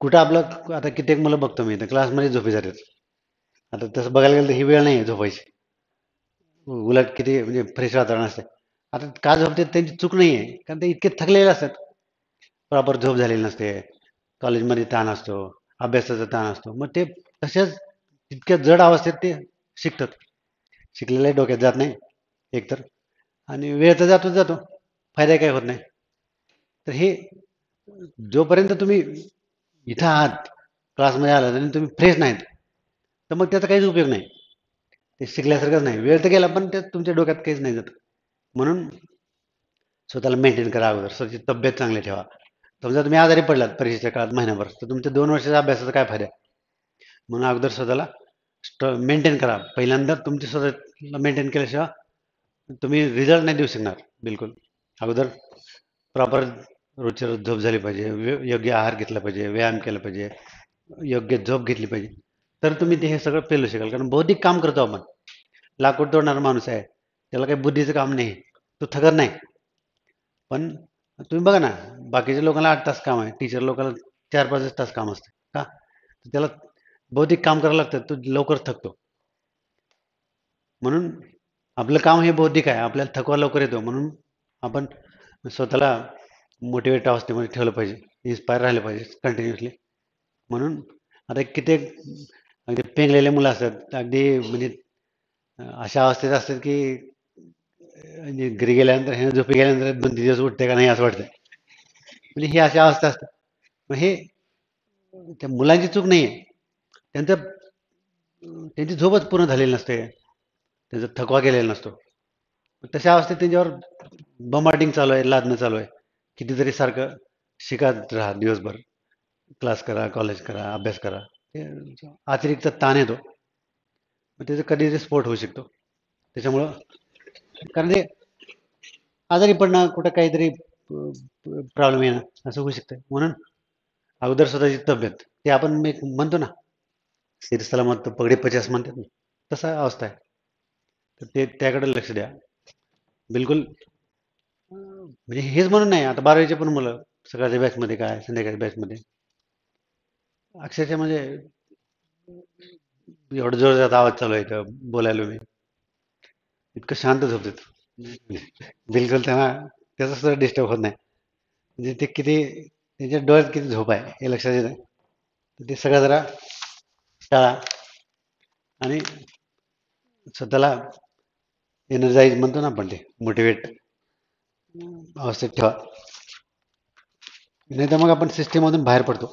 कुठं आपलं आता कित्येक मुलं बघतो मी तर क्लासमध्ये झोपी जातात. आता तसं बघायला गेलं तर ही वेळ नाही आहे झोपायची. उलट किती म्हणजे फ्रेश वातावरण असते. आता का झोपते त्यांची चूक नाही आहे, कारण ते इतके थकलेले असतात. प्रॉपर झोप झालेली नसते. कॉलेजमध्ये ताण असतो, अभ्यासाचा ताण असतो. मग ते तशाच तितक्या जड अवस्थेत ते शिकतात. शिकलेल्या डोक्यात जात नाही एकतर, आणि वेळ तर जातोच जातो, फायदा काही होत नाही. तर हे जोपर्यंत तुम्ही इथं आहात, क्लासमध्ये आलात आणि तुम्ही फ्रेश नाहीत, तर मग त्याचा काहीच उपयोग नाही. ते शिकल्यासारखंच नाही. वेळ तर गेला, पण ते तुमच्या डोक्यात काहीच नाही जात. म्हणून स्वतःला मेंटेन करा अगोदर. स्वतःची तब्येत चांगली ठेवा. समजा तुम्ही आजारी पडलात परीक्षेच्या काळात महिनाभर, तर तुमच्या 2 वर्षाच्या अभ्यासाचा काय फायदा? म्हणून अगोदर स्वतःला मेंटेन करा. पहिल्यांदा तुमची स्वतःला मेंटेन केल्याशिवाय तुम्ही रिझल्ट नाही देऊ शकणार बिलकुल. अगोदर प्रॉपर रोजच्या रोज झोप झाली पाहिजे, योग्य आहार घेतला पाहिजे, व्यायाम केला पाहिजे, योग्य झोप घेतली पाहिजे. तर तुम्ही ते हे सगळं पेलू शकाल. कारण बौद्धिक काम करतो आपण. लाकूड तोडणारा माणूस आहे, त्याला काही बुद्धीचं काम नाही, तो थकत नाही. पण तुम्ही बघा ना, बाकीच्या लोकांना 8 तास काम आहे, टीचर लोकांना 4-5 तास काम असते. का? तर त्याला बौद्धिक काम करावं लागतं, तो लवकर थकतो. म्हणून आपलं काम हे बौद्धिक आहे, आपल्याला थकवा लवकर येतो. म्हणून आपण स्वतःला मोटिवेट अवस्थेमध्ये ठेवलं पाहिजे, इन्स्पायर राहिलं पाहिजे कंटिन्युअसली. म्हणून आता कित्येक अगदी पेंगलेले मुलं असतात, अगदी म्हणजे अशा अवस्थेत असतात की म्हणजे घरी गेल्यानंतर हे झोपी गेल्यानंतर 2-3 दिवस उठते का नाही असं वाटतं. म्हणजे ही अशा अवस्था असतात. मग हे त्या मुलांची चूक नाही आहे. त्यांचं त्यांची झोपच पूर्ण झालेली नसते. त्यांचा थकवा गेलेला नसतो. तशा अवस्थेत त्यांच्यावर बंबाटिंग चालू आहे, लादणं चालू आहे. कितीतरी सारखं शिकत राहा दिवसभर. क्लास करा, कॉलेज करा, अभ्यास करा. ते अतिरिक्त ताण येतो. मग त्याचा कधी स्फोट होऊ शकतो. त्याच्यामुळं कारण ते आजारी पडणं, कुठं काहीतरी प्रॉब्लेम येणं असं होऊ शकतं. म्हणून अगोदर स्वतःची तब्येत, ते आपण एक म्हणतो ना, शिरस्त्राला म्हणतो पगडी 50 म्हणतात ना, तसा अवस्था आहे. तर ते त्याकडे लक्ष द्या. बिलकुल म्हणजे हेच म्हणून नाही, आता 12वीचे पण मुलं सकाळच्या बॅचमध्ये काय, संध्याकाळच्या बॅचमध्ये अक्षरशः म्हणजे एवढं जोरदार आवाज चालू आहे इथं बोलायला मी, इतकं शांत झोपतात. बिलकुल त्यांना त्याचा सुद्धा डिस्टर्ब होत नाही. म्हणजे ते किती त्यांच्या डोळ्यात किती झोप आहे हे लक्षात येतं. तर ते सगळं जरा टाळा आणि स्वतःला एनर्जाईज म्हणतो ना आपण, ते मोटिवेट अवस्थेत ठेवा. नाही तर मग आपण सिस्टीममधून बाहेर पडतो.